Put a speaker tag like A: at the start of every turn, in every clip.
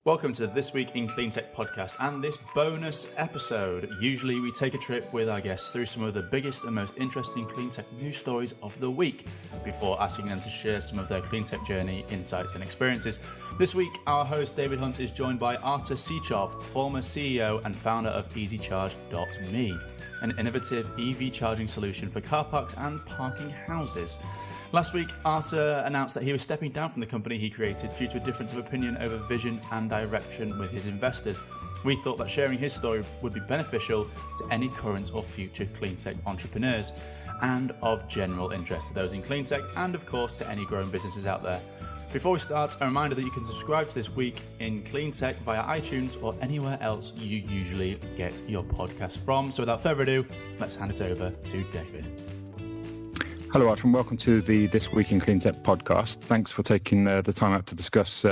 A: Welcome to This Week in Cleantech podcast and this bonus episode. Usually we take a trip with our guests through some of the biggest and most interesting cleantech news stories of the week before asking them to share some of their cleantech journey, insights and experiences. This week, our host David Hunt is joined by Artur Sychov, former CEO and founder of EasyCharge.me, an innovative EV charging solution for car parks and parking houses. Last week, Artur announced that he was stepping down from the company he created due to a difference of opinion over vision and direction with his investors. We thought that sharing his story would be beneficial to any current or future cleantech entrepreneurs and of general interest to those in cleantech and, of course, to any growing businesses out there. Before we start, a reminder that you can subscribe to This Week in Cleantech via iTunes or anywhere else you usually get your podcast from. So without further ado, let's hand it over to David.
B: Hello, Artur, and welcome to the This Week in Cleantech podcast. Thanks for taking the time out to discuss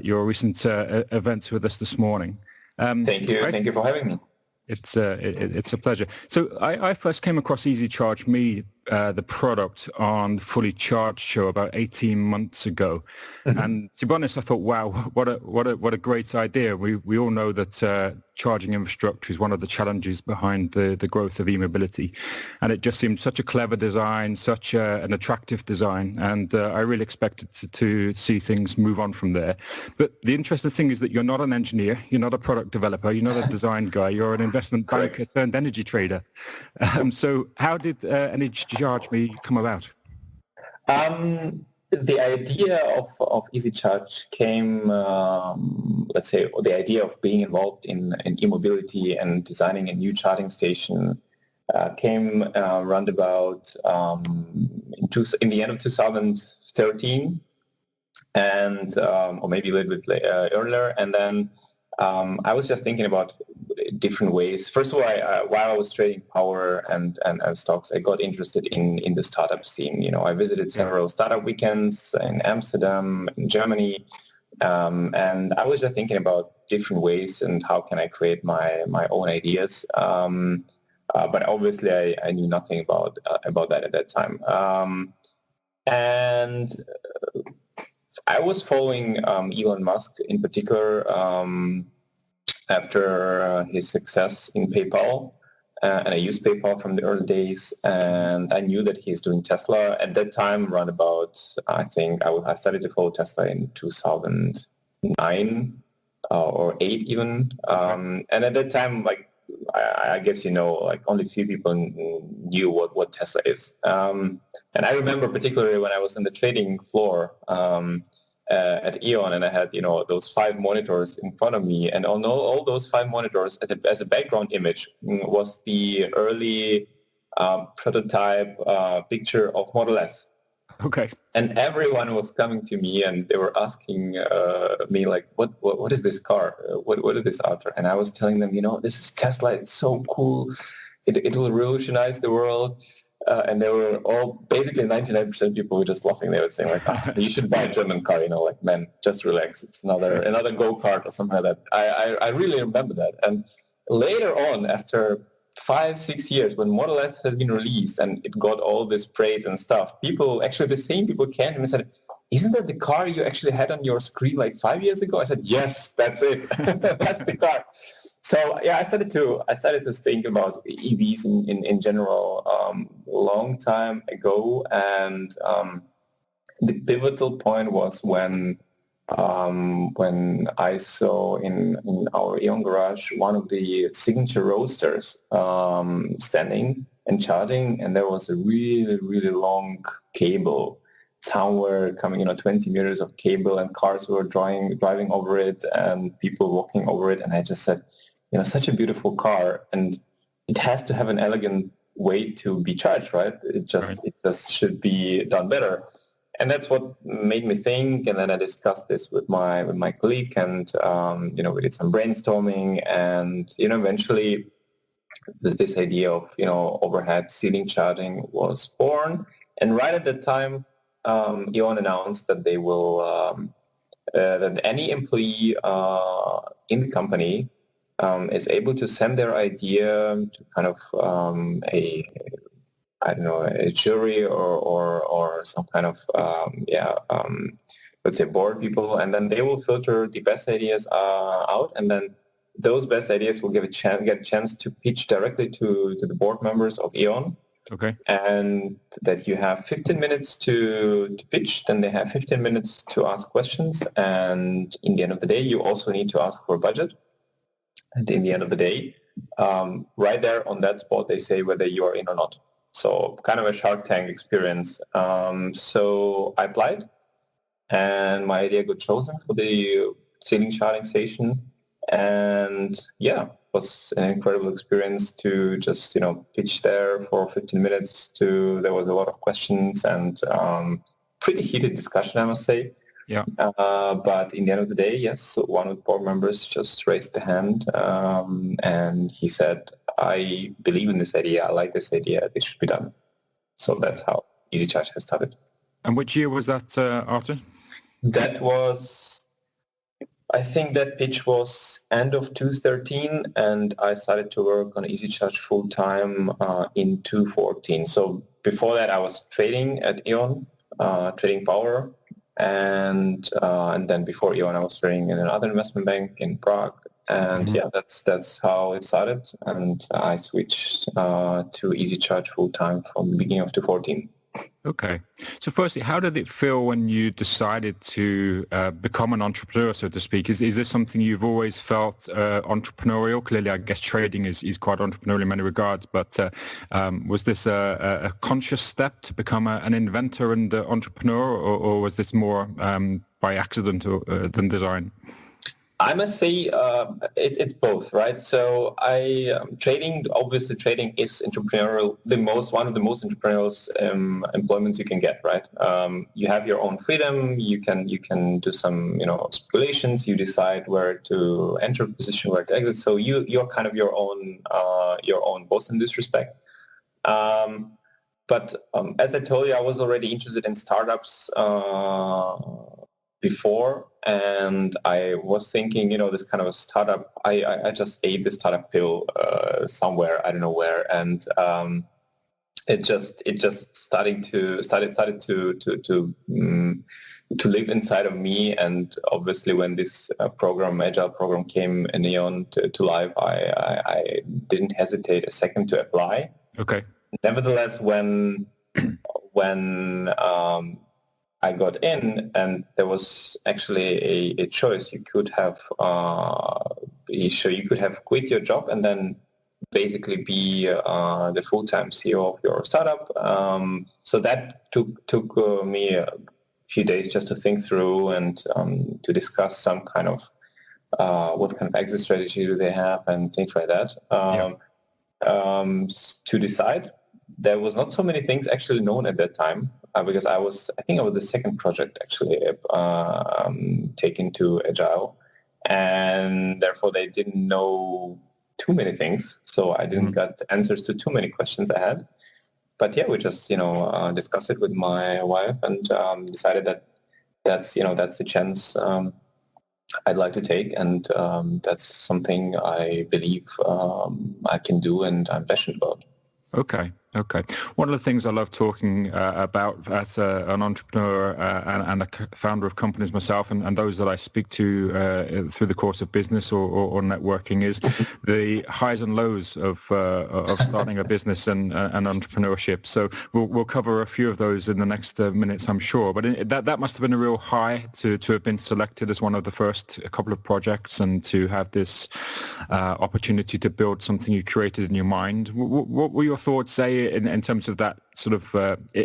B: your recent events with us this morning.
C: Thank you. Thank you for having me.
B: It's a pleasure. So I first came across EasyCharge.me, the product, on Fully Charged show about 18 months ago. Mm-hmm. And to be honest, I thought, wow, what a great idea. We all know that charging infrastructure is one of the challenges behind the growth of e-mobility. And it just seemed such a clever design, such an attractive design. And I really expected to see things move on from there. But the interesting thing is that you're not an engineer, you're not a product developer, you're not a design guy, you're an investment banker turned energy trader. So how did EasyCharge.me come about?
C: The idea of EasyCharge came, let's say, the idea of being involved in e-mobility and designing a new charging station came roundabout in the end of 2013, and or maybe a little bit earlier. And then I was just thinking about different ways. First of all, while I was trading power and stocks, I got interested in the startup scene. You know, I visited several startup weekends in Amsterdam, in Germany, and I was just thinking about different ways and how can I create my own ideas. But obviously, I knew nothing about that at that time. And I was following Elon Musk in particular after his success in PayPal, and I used PayPal from the early days, and I knew that he's doing Tesla. At that time, around about, I think I started to follow Tesla in 2009 or 8 even, and at that time, like, I guess, you know, like only few people knew what Tesla is. And I remember particularly when I was on the trading floor at E.ON, and I had, you know, those 5 monitors in front of me, and on all those 5 monitors as a background image was the early prototype picture of Model S.
B: Okay.
C: And everyone was coming to me and they were asking me, like, what is this car? What is this Artur? And I was telling them, you know, this is Tesla. It's so cool. It will revolutionize the world. And they were all, basically 99% of people were just laughing. They were saying, like, you should buy a German car, you know, like, man, just relax. It's another go-kart or something like that. I really remember that. And later on, after 5-6 years, when Model S has been released and it got all this praise and stuff, people, actually the same people came to me and said, isn't that the car you actually had on your screen like 5 years ago? I said, yes, that's it. That's the car. So yeah, I started to think about EVs in general a long time ago, and the pivotal point was when I saw in our E.ON garage one of the signature roadsters standing and charging, and there was a really, really long cable somewhere coming, 20 meters of cable, and cars were driving over it and people walking over it, and I just said, such a beautiful car, and it has to have an elegant way to be charged, right? It just should be done better. And that's what made me think. And then I discussed this with my colleague, and we did some brainstorming, and eventually this idea of overhead ceiling charging was born. And right at that time, E.ON announced that they will that any employee in the company is able to send their idea to kind of a jury or some kind of let's say, board people, and then they will filter the best ideas out, and then those best ideas will get a chance to pitch directly to the board members of E.ON.
B: Okay.
C: And that you have 15 minutes to pitch, then they have 15 minutes to ask questions, and in the end of the day, you also need to ask for a budget. And in the end of the day, right there on that spot, they say whether you are in or not. So kind of a Shark Tank experience. So I applied, and my idea got chosen for the ceiling charging station. And yeah, it was an incredible experience to just, pitch there for 15 minutes. There was a lot of questions and pretty heated discussion, I must say.
B: Yeah.
C: But in the end of the day, yes, one of the board members just raised the hand and he said, I believe in this idea. I like this idea. This should be done. So that's how Easy Charge has started.
B: And which year was that, Artur?
C: That was... I think that pitch was end of 2013, and I started to work on Easy Charge full-time in 2014. So before that, I was trading at E.ON, trading power, and then before E.ON, I was trading in another investment bank in Prague. And yeah, that's how it started, and I switched to Easy Charge full-time from the beginning of 2014.
B: Okay. So firstly, how did it feel when you decided to become an entrepreneur, so to speak? Is this something you've always felt entrepreneurial? Clearly, I guess trading is quite entrepreneurial in many regards, but was this a conscious step to become an inventor and entrepreneur, or was this more by accident than design?
C: I must say it's both, right? So trading is entrepreneurial, one of the most entrepreneurial employments you can get, right? You have your own freedom. You can do some speculations. You decide where to enter a position, where to exit. So you're kind of your own boss in this respect. But as I told you, I was already interested in startups before, and I was thinking, this kind of a startup, I just ate the startup pill somewhere, I don't know where, and it just started to live inside of me. And obviously, when this agile program came in E.ON to life, I didn't hesitate a second to apply.
B: Okay.
C: Nevertheless, when I got in, and there was actually a choice. You could have quit your job and then basically be the full-time CEO of your startup. So that took me a few days just to think through and to discuss some kind of what kind of exit strategy do they have and things like that. To decide, there was not so many things actually known at that time. Because I think I was the second project actually taken to Agile, and therefore they didn't know too many things, so I didn't get answers to too many questions I had. But yeah, we just discussed it with my wife and decided that that's the chance I'd like to take, and that's something I believe I can do and I'm passionate about.
B: Okay. One of the things I love talking about as an entrepreneur and a founder of companies myself, and those that I speak to through the course of business or networking, is the highs and lows of starting a business and entrepreneurship. So we'll cover a few of those in the next minutes, I'm sure. But that must have been a real high to have been selected as one of the first couple of projects and to have this opportunity to build something you created in your mind. What were your thoughts, say, in terms of that sort of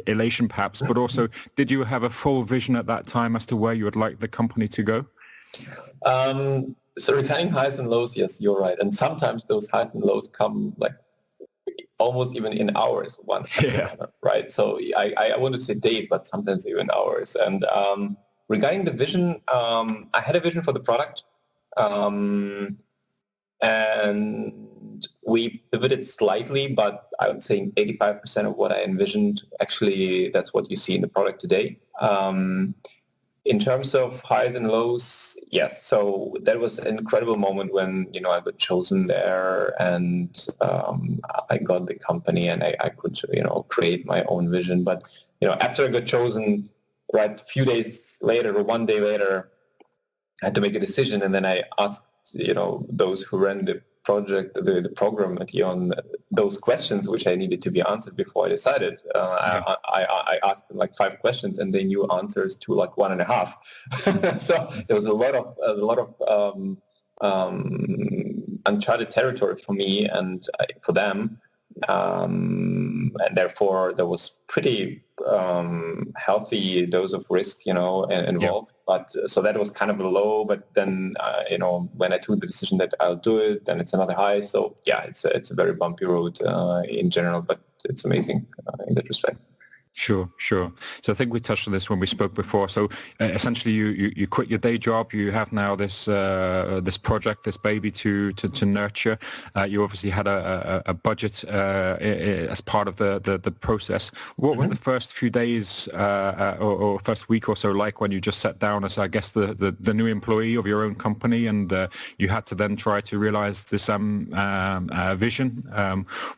B: elation perhaps, but also did you have a full vision at that time as to where you would like the company to go?
C: So regarding highs and lows, yes, you're right. And sometimes those highs and lows come like almost even in hours, one after another, right? So I want to say days, but sometimes even hours. And regarding the vision, I had a vision for the product. And we pivoted slightly, but I would say 85% of what I envisioned, actually, that's what you see in the product today. In terms of highs and lows, yes. So that was an incredible moment when, I got chosen there and I got the company and I could, create my own vision. But, after I got chosen, right a few days later or one day later, I had to make a decision, and then I asked, those who ran the project, the program at E.ON, those questions which I needed to be answered before I decided. I asked them like 5 questions, and they knew answers to like 1.5. So there was a lot of uncharted territory for me and for them, and therefore there was pretty healthy dose of risk, involved. But so that was kind of a low. But then, when I took the decision that I'll do it, then it's another high. So yeah, it's a very bumpy road in general, but it's amazing in that respect.
B: Sure. So I think we touched on this when we spoke before. So essentially, you quit your day job. You have now this project, this baby to nurture. You obviously had a budget as part of the process. What were the first few days or first week or so like when you just sat down as, I guess, the new employee of your own company, and you had to then try to realize this vision?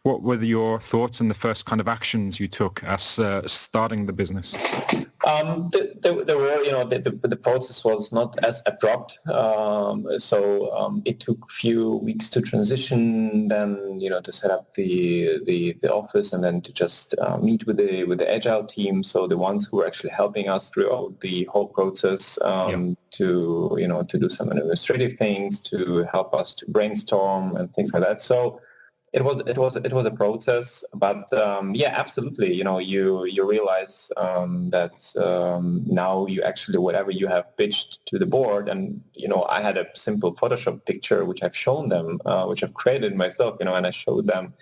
B: What were your thoughts and the first kind of actions you took as starting the business?
C: There were, the process was not as abrupt. So it took a few weeks to transition, then, to set up the office, and then to just meet with the agile team. So the ones who were actually helping us throughout the whole process, to do some administrative things, to help us to brainstorm and things like that. So it was a process, but absolutely. You realize that now you actually, whatever you have pitched to the board, and I had a simple Photoshop picture which I've shown them, which I've created myself, and I showed them,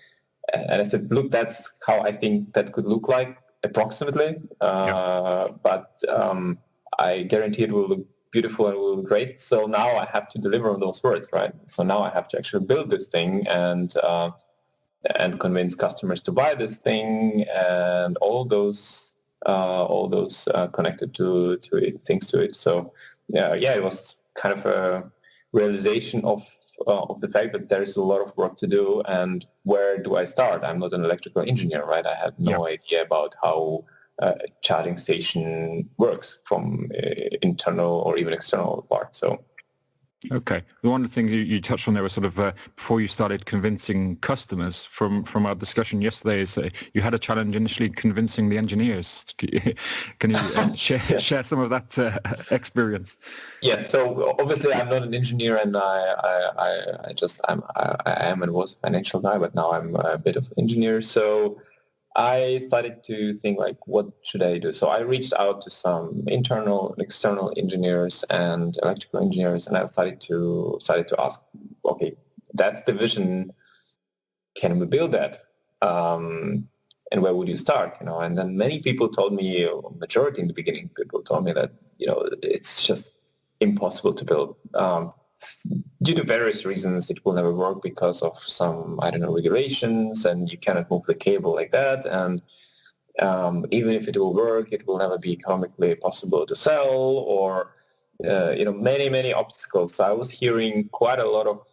C: and I said, look, that's how I think that could look like approximately. But I guarantee it will look beautiful and will look great. So now I have to deliver on those words, right? So now I have to actually build this thing and convince customers to buy this thing, and all those connected to it, things to it. So it was kind of a realization of the fact that there is a lot of work to do, and where do I start? I'm not an electrical engineer, right? I have no idea about how a charging station works from internal or even external part. So.
B: Okay. The one thing you touched on there was sort of before you started convincing customers from our discussion yesterday is you had a challenge initially convincing the engineers. Can you share some of that experience?
C: Yes. So obviously I'm not an engineer, and I am and was a financial guy, but now I'm a bit of an engineer. So I started to think, like, what should I do? So I reached out to some internal and external engineers and electrical engineers, and I started to ask, okay, that's the vision. Can we build that? And where would you start? And then many people told me, majority in the beginning, people told me that, it's just impossible to build. Due to various reasons, it will never work because of some, regulations, and you cannot move the cable like that. And even if it will work, it will never be economically possible to sell, or, many, many obstacles. So I was hearing quite a lot of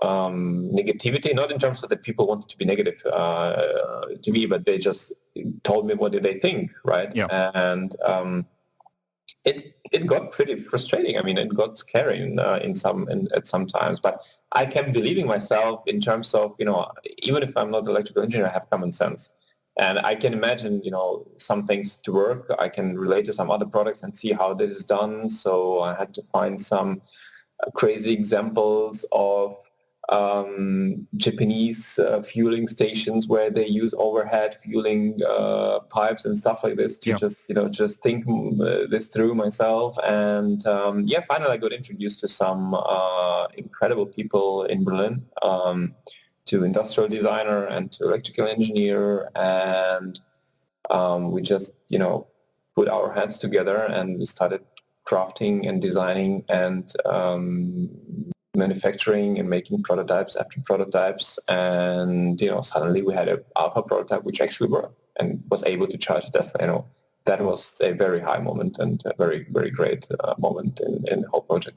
C: negativity, not in terms of that people wanted to be negative to me, but they just told me what did they think, right?
B: Yeah.
C: And it got pretty frustrating. I mean, it got scary at some times, but I kept believing myself in terms of, even if I'm not an electrical engineer, I have common sense. And I can imagine, some things to work. I can relate to some other products and see how this is done. So I had to find some crazy examples of Japanese fueling stations where they use overhead fueling pipes and stuff like this to just think this through myself. And finally I got introduced to some incredible people in Berlin, to industrial designer and to electrical engineer, and we just put our heads together and we started crafting and designing and manufacturing and making prototypes after prototypes, and suddenly we had an alpha prototype which actually worked and was able to charge Tesla. That was a very high moment and a very, very great moment in the whole project.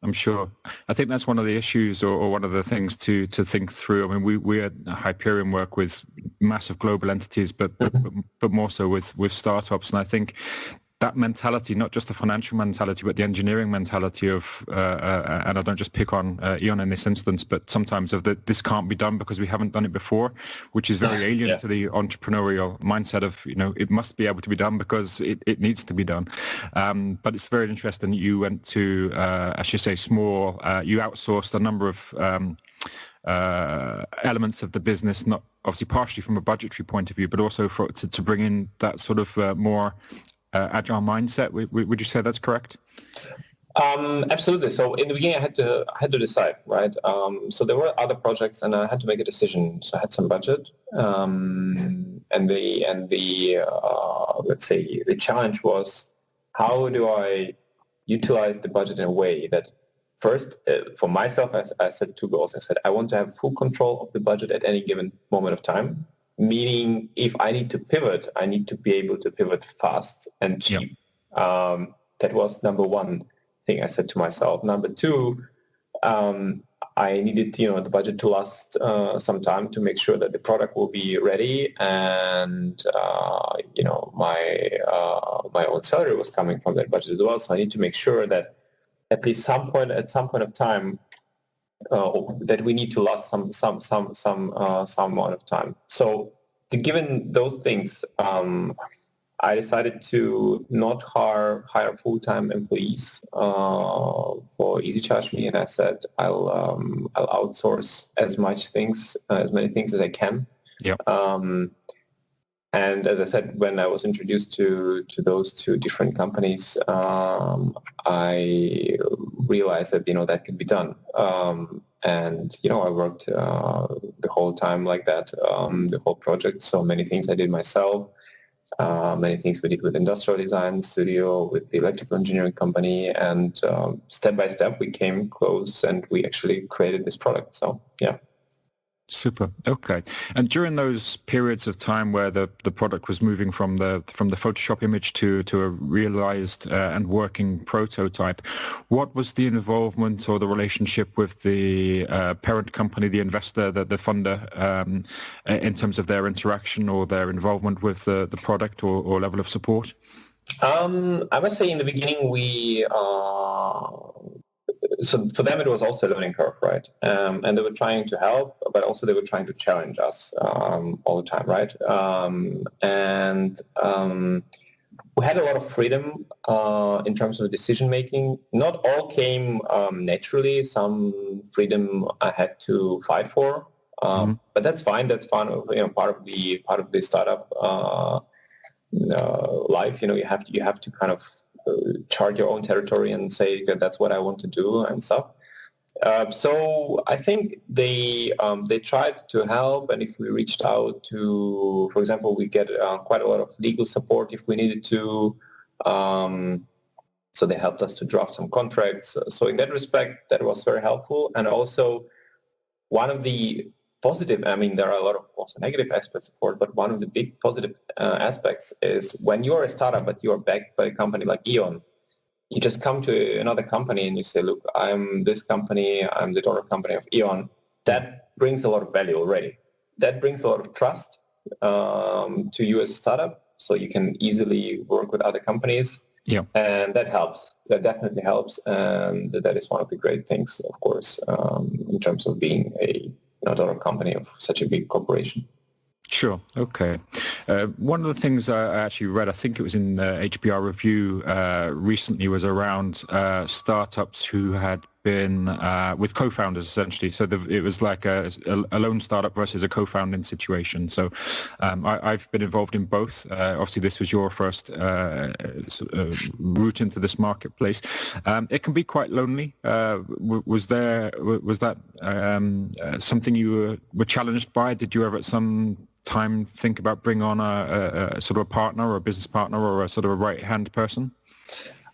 B: I'm sure. I think that's one of the issues or one of the things to think through. I mean, we at Hyperion work with massive global entities, but more so with startups. And I think that mentality, not just the financial mentality, but the engineering mentality of, and I don't just pick on Eon in this instance, but sometimes of this can't be done because we haven't done it before, which is very alien to the entrepreneurial mindset of, it must be able to be done because it needs to be done. But it's very interesting that you went to, as you say, you outsourced a number of elements of the business, not obviously partially from a budgetary point of view, but also to bring in that sort of more agile mindset. Would you say that's correct?
C: Absolutely. So in the beginning, I had to decide, right? So there were other projects, and I had to make a decision. So I had some budget, and the let's say the challenge was, how do I utilize the budget in a way that, first, for myself, I set two goals. I said I want to have full control of the budget at any given moment of time. Meaning, if I need to pivot, I need to be able to pivot fast and cheap. Yep. That was number one thing I said to myself. Number two, I needed the budget to last some time to make sure that the product will be ready, and my own salary was coming from that budget as well. So I need to make sure that at least some point of time, that we need to last some amount of time. So, given those things, I decided to not hire full-time employees for EasyCharge.me, and I said I'll outsource as many things as I can.
B: Yeah.
C: And as I said, when I was introduced to those two different companies, I realized that that could be done. And I worked the whole time like that, the whole project. So many things I did myself. Many things we did with industrial design studio, with the electrical engineering company, and step by step we came close and we actually created this product. So yeah.
B: Super. Okay. And during those periods of time where the product was moving from the Photoshop image to a realized and working prototype, what was the involvement or the relationship with the parent company, the investor, the funder, in terms of their interaction or their involvement with the product or level of support?
C: I must say in the beginning so for them it was also a learning curve, right? And they were trying to help, but also they were trying to challenge us all the time, right? We had a lot of freedom in terms of decision making. Not all came naturally. Some freedom I had to fight for, but that's fine. That's fun. Part of the startup life. You have to kind of chart your own territory and say that that's what I want to do and stuff. So I think they tried to help, and if we reached out to, for example, we get quite a lot of legal support if we needed to. So they helped us to draft some contracts. So in that respect, that was very helpful. And also one of the positive, there are a lot of also negative aspects, of course, but one of the big positive aspects is when you're a startup but you're backed by a company like Eon, you just come to another company and you say, look, I'm this company, I'm the daughter company of Eon. That brings a lot of value already. That brings a lot of trust to you as a startup, so you can easily work with other companies.
B: Yeah.
C: And that helps. That definitely helps. And that is one of the great things, of course, in terms of being a daughter company of such a big corporation.
B: Sure. Okay. One of the things I actually read, I think it was in the HBR review recently, was around startups who had been with co-founders, essentially. So it was like a lone startup versus a co-founding situation. So I've been involved in both. Obviously, this was your first route into this marketplace. It can be quite lonely. Was that something you were challenged by? Did you ever at some time think about bringing on a sort of a partner or a business partner or a sort of a right-hand person?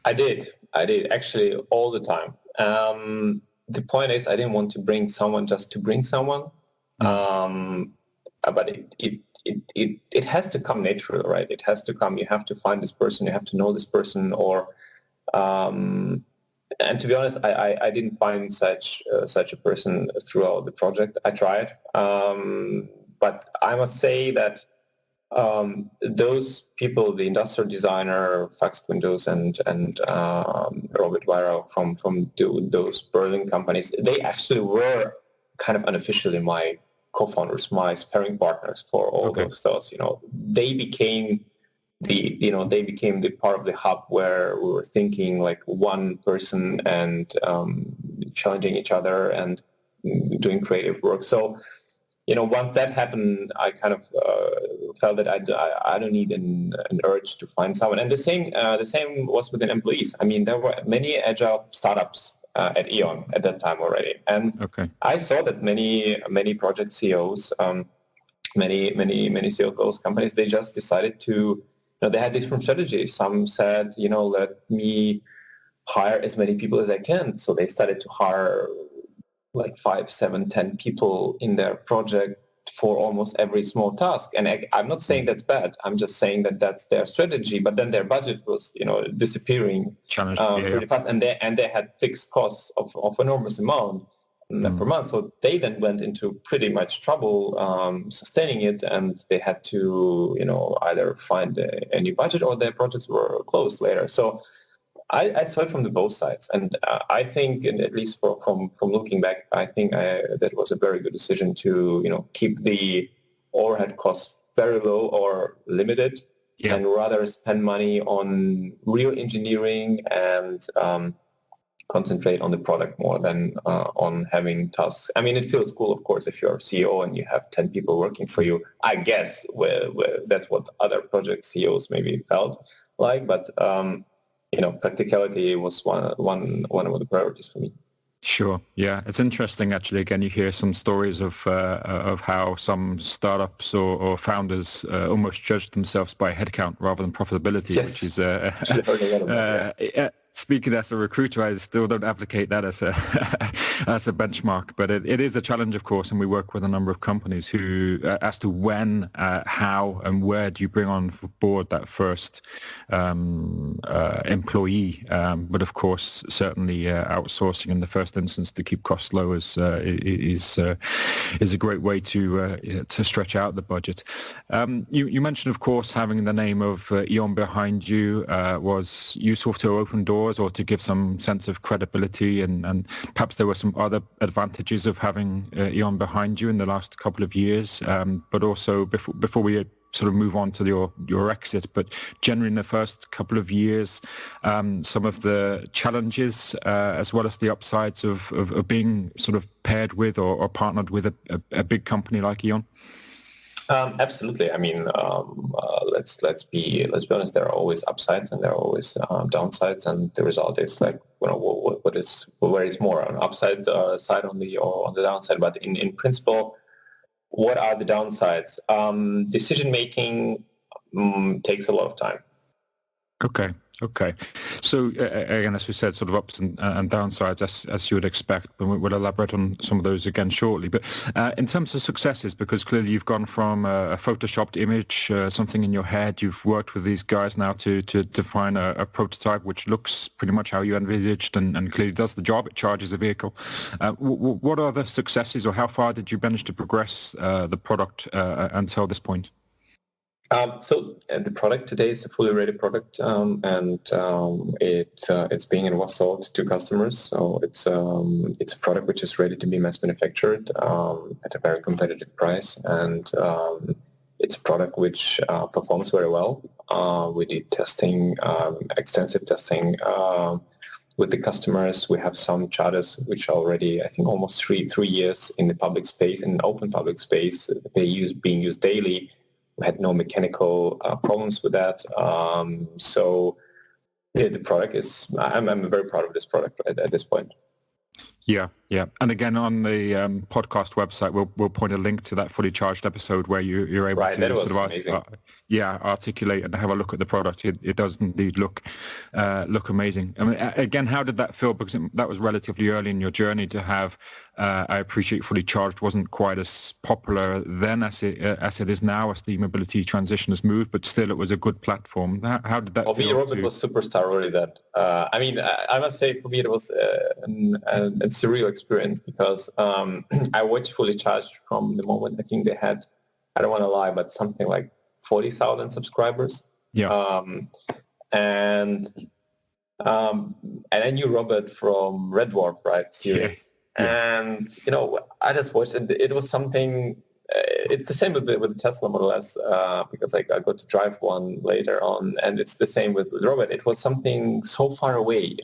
B: I did
C: actually all the time. The point is, I didn't want to bring someone just to bring someone, but it has to come naturally, right? It has to come. You have to find this person. You have to know this person, and to be honest, I didn't find such a person throughout the project. I tried, but I must say that those people, the industrial designer, Fax Windows and Robert Weiro from those Berlin companies, they actually were kind of unofficially my co-founders, my sparring partners for all those thoughts. They became the part of the hub where we were thinking like one person and challenging each other and doing creative work. So, once that happened, I kind of felt that I don't need an urge to find someone. And the same was with the employees. I mean, there were many agile startups at E.ON at that time already, and I saw that many project CEOs, many CEOs of those companies, they just decided to. They had different strategies. Some said, let me hire as many people as I can. So they started to hire like 5, 7, 10 people in their project for almost every small task. And I'm not saying that's bad. I'm just saying that that's their strategy. But then their budget was, disappearing pretty fast. And they had fixed costs of enormous amount per month. So they then went into pretty much trouble sustaining it, and they had to, either find a new budget or their projects were closed later. So I saw it from both sides, and I think, and at least from looking back, I think that was a very good decision to, keep the overhead costs very low or limited, and rather spend money on real engineering and concentrate on the product more than on having tasks. I mean, it feels cool, of course, if you're CEO and you have 10 people working for you. I guess where that's what other project CEOs maybe felt like, but practicality was one of the priorities for me.
B: Sure. Yeah, it's interesting. Actually, again, you hear some stories of how some startups or founders almost judge themselves by headcount rather than profitability, which is speaking as a recruiter, I still don't advocate that as a as a benchmark, but it is a challenge, of course, and we work with a number of companies who, as to when, how, and where do you bring on board that first employee? But of course, certainly outsourcing in the first instance to keep costs low is a great way to stretch out the budget. You mentioned, of course, having the name of E.ON behind you was useful to open doors or to give some sense of credibility, and perhaps there were some other advantages of having E.ON behind you in the last couple of years, but also before we sort of move on to your exit, but generally in the first couple of years, some of the challenges as well as the upsides of being sort of paired with or partnered with a big company like E.ON?
C: Absolutely. I mean, let's be honest. There are always upsides and there are always downsides, and the result is like where is more on upside side on the downside. But in principle, what are the downsides? Decision making takes a lot of time. Okay. So again, as we said, sort of ups and downsides as you would expect, but we'll elaborate on some of those again shortly. But in terms of successes, because clearly you've gone from a photoshopped image, something in your head, you've worked with these guys now to define a prototype which looks pretty much how you envisaged and clearly does the job. It charges a vehicle. What are the successes, or how far did you manage to progress the product until this point? So the product today is a fully ready product, and it's being was sold to customers. So it's a product which is ready to be mass manufactured at a very competitive price, and it's a product which performs very well. We did testing, extensive testing with the customers. We have some charters which are already, I think, almost three years in the public space, in open public space. Being used daily. We had no mechanical problems with that. So the product is, I'm very proud of this product at this point.
B: Yeah. And again, on the podcast website, we'll point a link to that fully charged episode where you're able to sort of articulate and have a look at the product. It does indeed look amazing. I mean, again, how did that feel? Because that was relatively early in your journey to have. I appreciate fully charged wasn't quite as popular then as it is now, as the mobility transition has moved, but still it was a good platform. How did that feel?
C: Robert was superstar already that. I mean, I must say for me it was a surreal experience because I watched fully charged from the moment I think they had, I don't want to lie, but something like 40,000 subscribers.
B: Yeah.
C: And I knew Robert from Red Dwarf, right? Series.
B: Yeah.
C: And, I just watched it. It was something, it's the same with the Tesla Model S, because I got to drive one later on, and it's the same with Robert. It was something so far away,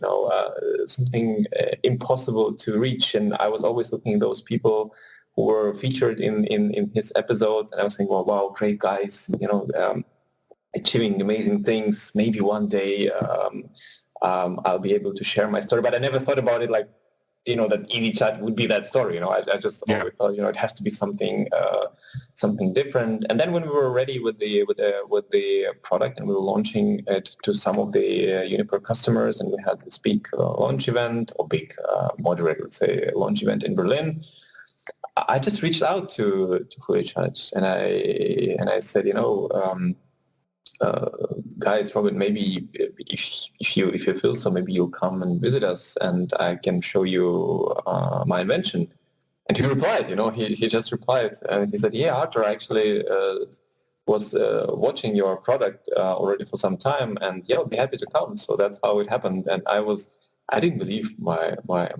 C: something impossible to reach. And I was always looking at those people who were featured in his episodes, and I was thinking, well, wow, great guys, achieving amazing things. Maybe one day I'll be able to share my story. But I never thought about it like, that EasyChat would be that story. I just always thought, it has to be something different. And then when we were ready with the product and we were launching it to some of the Uniper customers, and we had this big launch event, or big, moderate, let's say, launch event in Berlin, I just reached out to Fully Charged, and I said, guys, Robert, maybe if you feel so, maybe you'll come and visit us, and I can show you my invention. And he replied, he just replied, and he said, yeah, Artur, I actually was watching your product already for some time, and yeah, I'll be happy to come. So that's how it happened, and I didn't believe my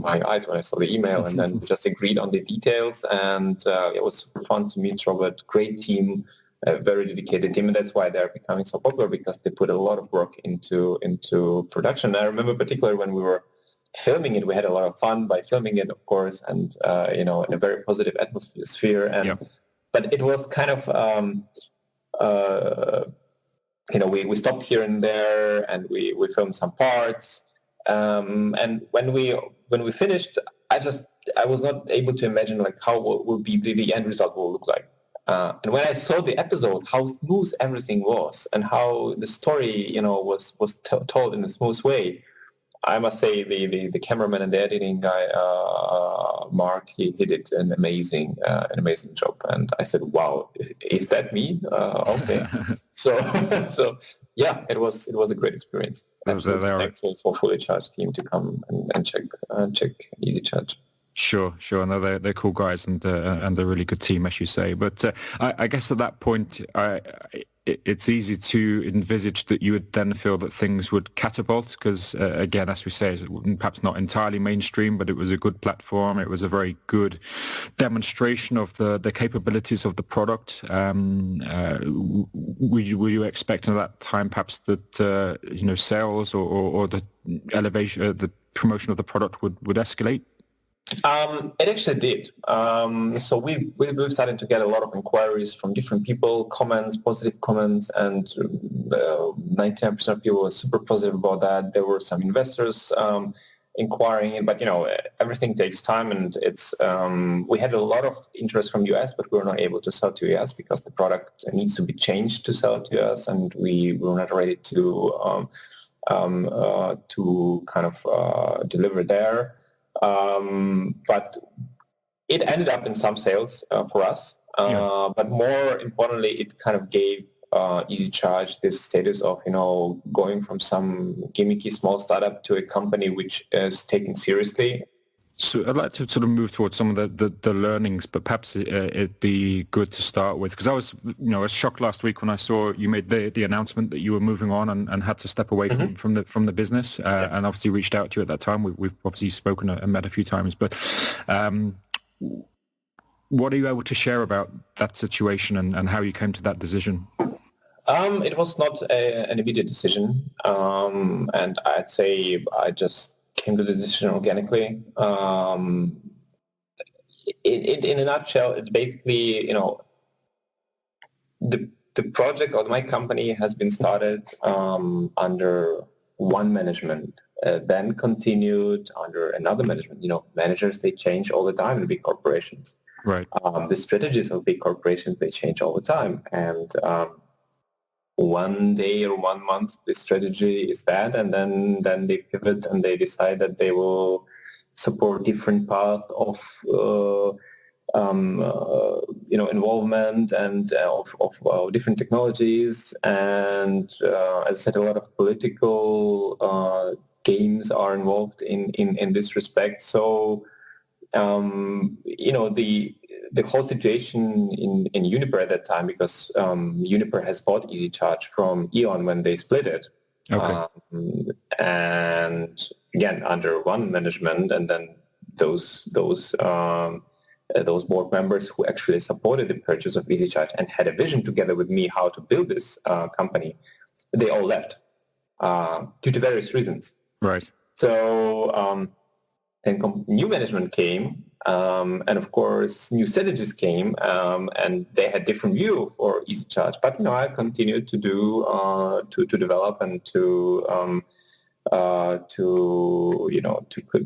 C: eyes when I saw the email, and then we just agreed on the details, and it was super fun to meet Robert. Great team. A very dedicated team, and that's why they're becoming so popular, because they put a lot of work into production. I remember particularly when we were filming it, we had a lot of fun by filming it, of course, and in a very positive atmosphere. And but it was kind of we stopped here and there, and we filmed some parts. And when we finished, I was not able to imagine like how will be the end result will look like. And when I saw the episode, how smooth everything was, and how the story, was told in a smooth way, I must say the cameraman and the editing guy, Mark, he did an amazing job. And I said, "Wow, is that me?" Okay, so yeah, it was a great experience. I'm thankful for Fully Charged team to come and check EasyCharge.
B: Sure. No, they're cool guys, and they're a really good team, as you say. But I guess at that point, it's easy to envisage that you would then feel that things would catapult, because again, as we say, it's perhaps not entirely mainstream, but it was a good platform. It was a very good demonstration of the capabilities of the product. Were you expecting at that time perhaps that sales or the elevation, the promotion of the product would escalate?
C: It actually did. So we've started to get a lot of inquiries from different people, positive comments, and 99% of people were super positive about that. There were some investors inquiring, but everything takes time, and it's we had a lot of interest from US, but we were not able to sell to US because the product needs to be changed to sell to US, and we were not ready to kind of deliver there. But it ended up in some sales for us. But more importantly, it kind of gave EasyCharge this status of, going from some gimmicky small startup to a company which is taken seriously.
B: So I'd like to sort of move towards some of the learnings, but perhaps it'd be good to start with, because I was shocked last week when I saw you made the announcement that you were moving on and had to step away from the business, and obviously reached out to you at that time. We've obviously spoken and met a few times, but what are you able to share about that situation and how you came to that decision?
C: It was not an immediate decision, and I'd say I just came to the decision organically. In a nutshell, it's basically, the project or my company has been started under one management, then continued under another management. Managers, they change all the time in big corporations.
B: Right.
C: The strategies of big corporations, they change all the time. And one day or 1 month the strategy is that, and then they pivot and they decide that they will support different path of involvement and of different technologies. And as I said, a lot of political games are involved in this respect. So the whole situation in Uniper at that time, because Uniper has bought EasyCharge from E.ON when they split it.
B: Okay.
C: And again, under one management, and then those board members who actually supported the purchase of EasyCharge and had a vision together with me how to build this company, they all left due to various reasons.
B: Right.
C: So then new management came, and of course new strategies came, and they had different view for EasyCharge. But I continued to do to develop and to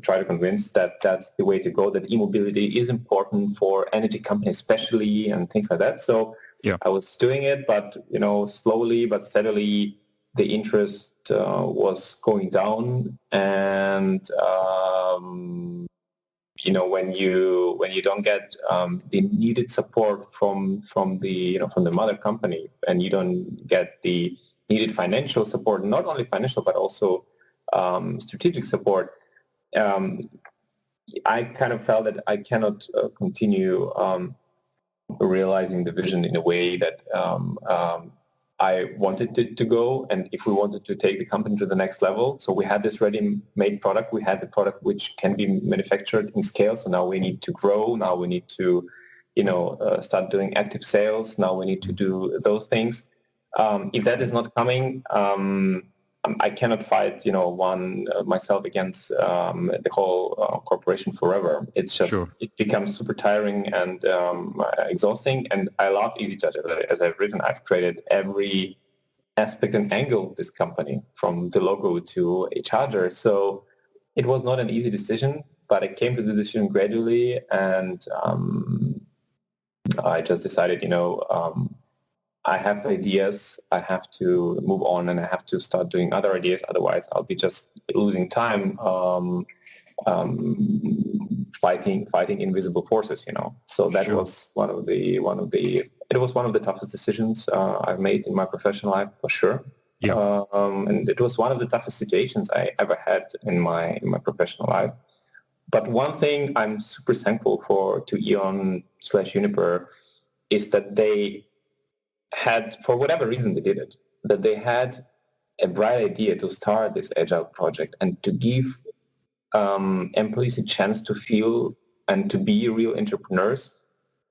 C: try to convince that that's the way to go. That e-mobility is important for energy companies, especially, and things like that. So I was doing it, but slowly but steadily, the interest was going down, and when you don't get the needed support from the mother company, and you don't get the needed financial support, not only financial but also strategic support, I kind of felt that I cannot continue realizing the vision in a way that I wanted it to go, and if we wanted to take the company to the next level. So we had this ready-made product. We had the product which can be manufactured in scale. So now we need to grow. Now we need to, start doing active sales. Now we need to do those things. If that is not coming, I cannot fight, myself against the whole corporation forever. It's just, It becomes super tiring and exhausting. And I love EasyCharge. As I've written, I've created every aspect and angle of this company, from the logo to a charger. So it was not an easy decision, but I came to the decision gradually, and I just decided, I have ideas, I have to move on, and I have to start doing other ideas. Otherwise, I'll be just losing time fighting invisible forces. So that was one of the toughest decisions I've made in my professional life, for sure. Yeah. And it was one of the toughest situations I ever had in my professional life. But one thing I'm super thankful to E.ON/Uniper is that they had, for whatever reason they did it, that they had a bright idea to start this agile project and to give employees a chance to feel and to be real entrepreneurs.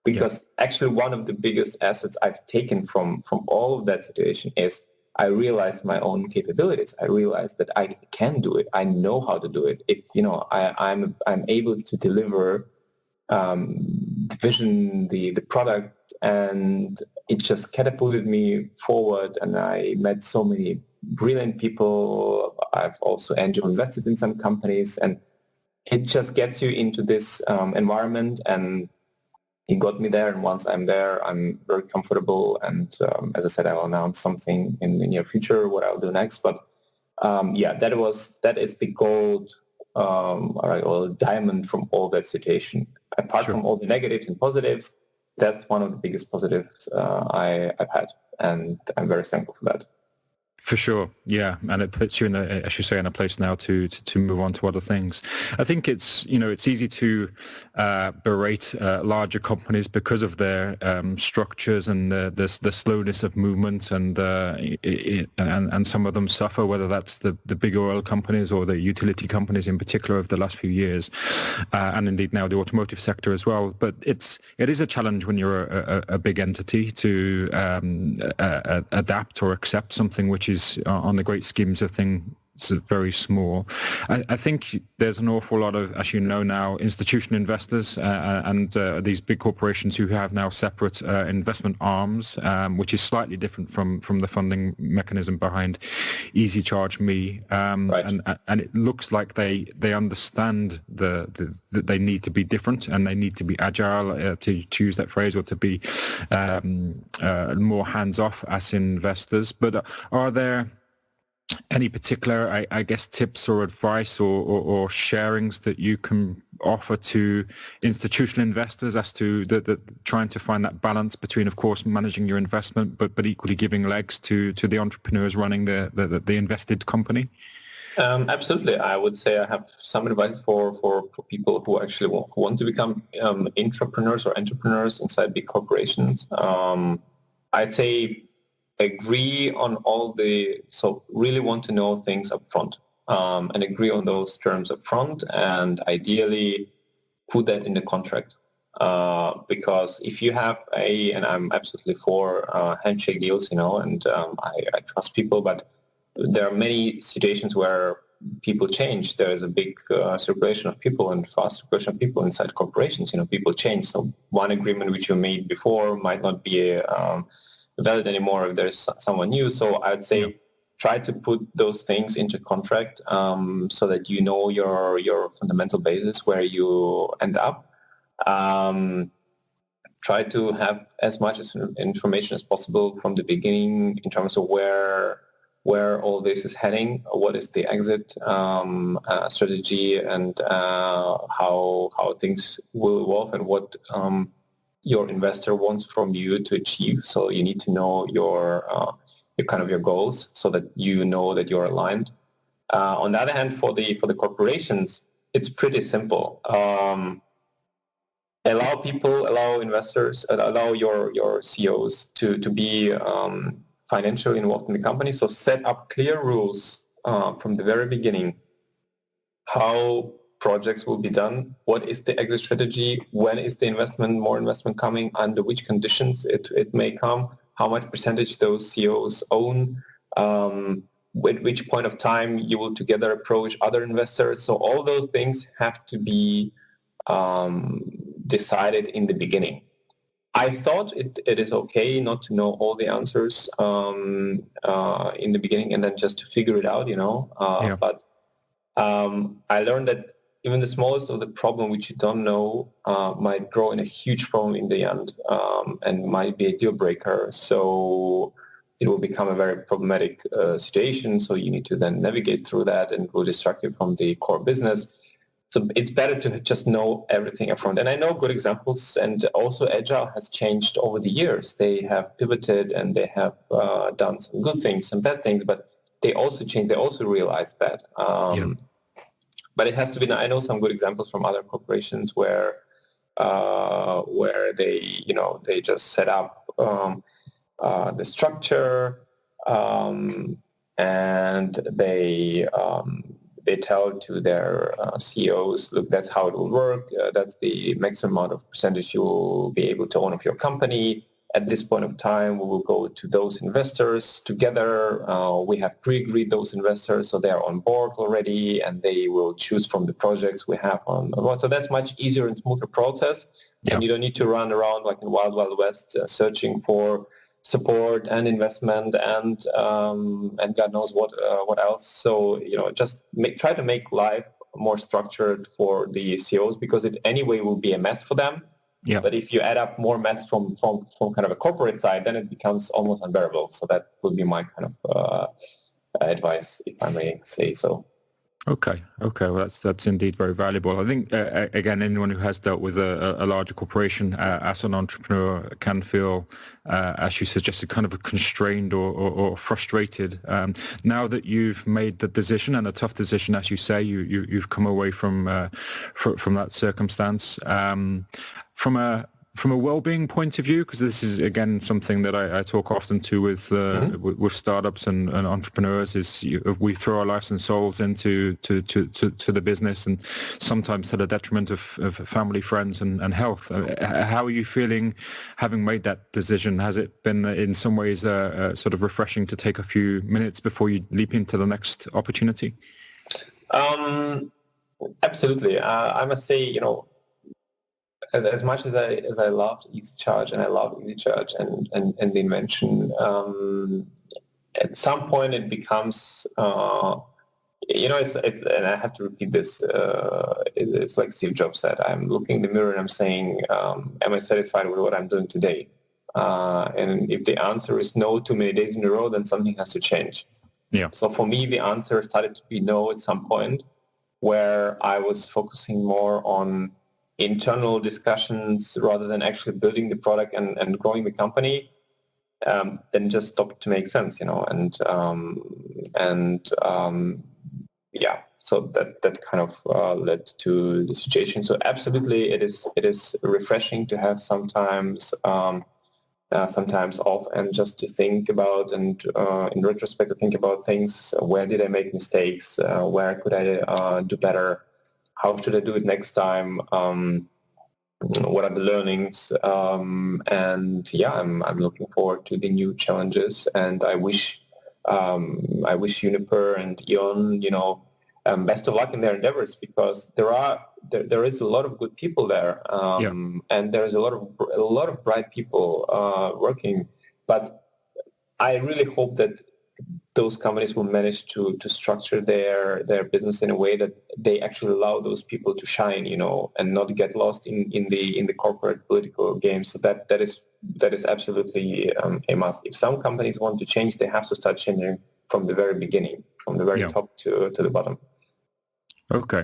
C: Because actually one of the biggest assets I've taken from all of that situation is I realized my own capabilities. I realized that I can do it. I know how to do it. If I'm able to deliver the vision, the product, and it just catapulted me forward, and I met so many brilliant people. I've also angel invested in some companies, and it just gets you into this environment, and it got me there. And once I'm there, I'm very comfortable, and as I said, I will announce something in the near future what I'll do next. But that is the gold or diamond from all that situation. Apart from all the negatives and positives, that's one of the biggest positives I've had, and I'm very thankful for that.
B: For sure, yeah, and it puts you in a place now to move on to other things. I think it's easy to berate larger companies because of their structures and the slowness of movement, and some of them suffer, whether that's the big oil companies or the utility companies in particular over the last few years, and indeed now the automotive sector as well. But it is a challenge when you're a big entity to adapt or accept something which is on the great schemes of things very small. I think there's an awful lot of, as you know now, institutional investors and these big corporations who have now separate investment arms, which is slightly different from the funding mechanism behind EasyCharge Me. Right. And it looks like they understand that they need to be different and they need to be agile, to choose that phrase, or to be more hands-off as investors. But are there any particular, I guess, tips or advice or sharings that you can offer to institutional investors as to the trying to find that balance between, of course, managing your investment, but equally giving legs to the entrepreneurs running the invested company?
C: Absolutely. I would say I have some advice for people who actually want to become intrapreneurs or entrepreneurs inside big corporations. I'd say agree on so really want to know things up front, and agree on those terms up front, and ideally put that in the contract. Because if you have and I'm absolutely for handshake deals, and I trust people, but there are many situations where people change. There is a big circulation of people and fast circulation of people inside corporations. People change. So one agreement which you made before might not be valid anymore if there's someone new. So I'd say try to put those things into contract so that you know your fundamental basis where you end up. Try to have as much information as possible from the beginning in terms of where all this is heading, what is the exit strategy, and how things will evolve, and what your investor wants from you to achieve. So you need to know your goals so that you know that you're aligned. On the other hand, for the corporations, it's pretty simple. Allow investors, allow your CEOs to be financially involved in the company. So set up clear rules from the very beginning, how projects will be done, what is the exit strategy, when is the more investment coming, under which conditions it may come, how much percentage those CEOs own, at which point of time you will together approach other investors. So all those things have to be decided in the beginning. I thought it is okay not to know all the answers in the beginning and then just to figure it out, But I learned that even the smallest of the problem which you don't know might grow in a huge problem in the end and might be a deal breaker. So it will become a very problematic situation. So you need to then navigate through that, and it will distract you from the core business. So it's better to just know everything up front. And I know good examples, and also Agile has changed over the years. They have pivoted and they have done some good things, some bad things, but they also changed. They also realized that. But it has to be, I know some good examples from other corporations where they, they just set up the structure and they tell to their CEOs, look, that's how it will work. That's the maximum amount of percentage you will be able to own of your company. At this point of time, we will go to those investors together. We have pre-agreed those investors, so they are on board already, and they will choose from the projects we have on board. So that's much easier and smoother process, and you don't need to run around like in Wild Wild West searching for support and investment and God knows what else. So just try to make life more structured for the CEOs, because it anyway will be a mess for them. Yeah. But if you add up more mess from kind of a corporate side, then it becomes almost unbearable. So that would be my kind of advice, if I may say so.
B: Okay. Well, that's indeed very valuable. I think, again, anyone who has dealt with a larger corporation as an entrepreneur can feel, as you suggested, kind of constrained or frustrated. Now that you've made the decision, and a tough decision, as you say, you've come away from that circumstance. From a well-being point of view, because this is again something that I talk often to with startups and entrepreneurs, is we throw our lives and souls into to the business, and sometimes to the detriment of family, friends, and health. How are you feeling having made that decision? Has it been in some ways sort of refreshing to take a few minutes before you leap into the next opportunity?
C: Absolutely. I must say, as much as I loved EasyCharge, and I love EasyCharge and the invention, at some point it becomes, it's and I have to repeat this. It's like Steve Jobs said: I'm looking in the mirror and I'm saying, am I satisfied with what I'm doing today? And if the answer is no too many days in a row, then something has to change. Yeah. So for me, the answer started to be no at some point, where I was focusing more on internal discussions rather than actually building the product and growing the company, then just stopped to make sense, and so that kind of led to the situation. So absolutely, it is refreshing to have sometimes off and just to think about, and in retrospect to think about things. Where did I make mistakes? Where could I do better? How should I do it next time? What are the learnings? And I'm looking forward to the new challenges, and I wish Juniper and Ion, best of luck in their endeavors, because there is a lot of good people there, and there is a lot of bright people working. But I really hope that those companies will manage to structure their business in a way that they actually allow those people to shine, and not get lost in the corporate political game. So that is absolutely a must. If some companies want to change, they have to start changing from the very beginning, from the very top to the bottom.
B: Okay.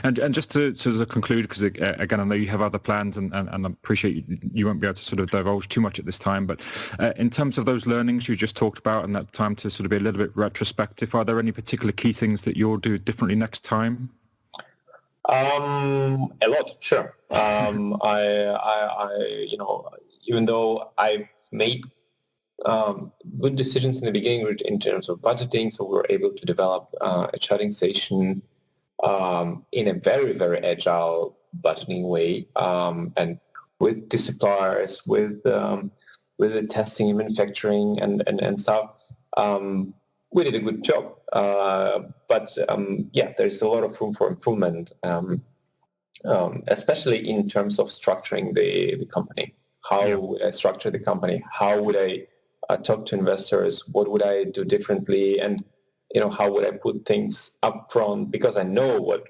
B: And just to sort of conclude, because again, I know you have other plans, and I appreciate you won't be able to sort of divulge too much at this time, but in terms of those learnings you just talked about and that time to sort of be a little bit retrospective, are there any particular key things that you'll do differently next time?
C: A lot, sure. I even though I made good decisions in the beginning in terms of budgeting, so we were able to develop a charging station in a very, very agile budgeting way, and with the suppliers, with the testing and manufacturing and stuff. We did a good job, but there's a lot of room for improvement, especially in terms of structuring the company. How would I structure the company? How would I talk to investors? What would I do differently? And how would I put things up front? Because I know what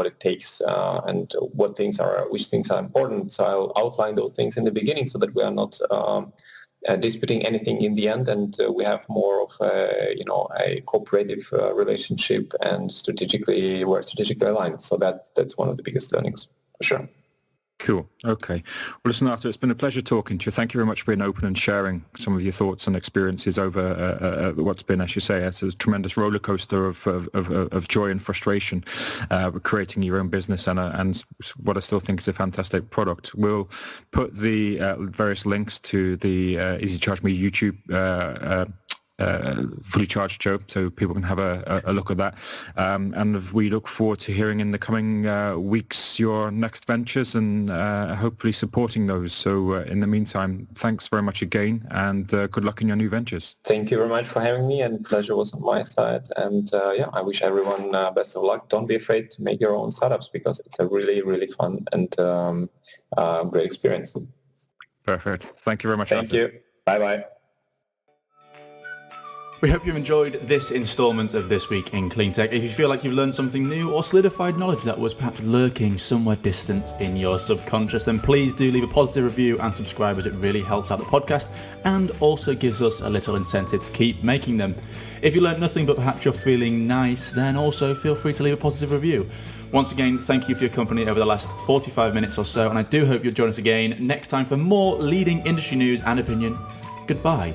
C: it takes, and which things are important. So I'll outline those things in the beginning so that we are not disputing anything in the end, and we have more of a cooperative relationship, and we're strategically aligned. So that's one of the biggest learnings for sure.
B: Cool. Okay. Well, listen, Artur, it's been a pleasure talking to you. Thank you very much for being open and sharing some of your thoughts and experiences over what's been, as you say, it's a tremendous roller coaster of joy and frustration creating your own business and what I still think is a fantastic product. We'll put the various links to the Easy Charge Me YouTube fully charged show, so people can have a look at that, and we look forward to hearing in the coming weeks your next ventures, and hopefully supporting those. So in the meantime, thanks very much again, and good luck in your new ventures.
C: Thank you very much for having me, and pleasure was on my side. And I wish everyone best of luck. Don't be afraid to make your own startups, because it's a really, really fun and great experience.
B: Perfect. Thank you very much.
C: Thank you. Bye-bye.
A: We hope you've enjoyed this instalment of This Week in Cleantech. If you feel like you've learned something new or solidified knowledge that was perhaps lurking somewhere distant in your subconscious, then please do leave a positive review and subscribe, as it really helps out the podcast and also gives us a little incentive to keep making them. If you learned nothing but perhaps you're feeling nice, then also feel free to leave a positive review. Once again, thank you for your company over the last 45 minutes or so, and I do hope you'll join us again next time for more leading industry news and opinion. Goodbye.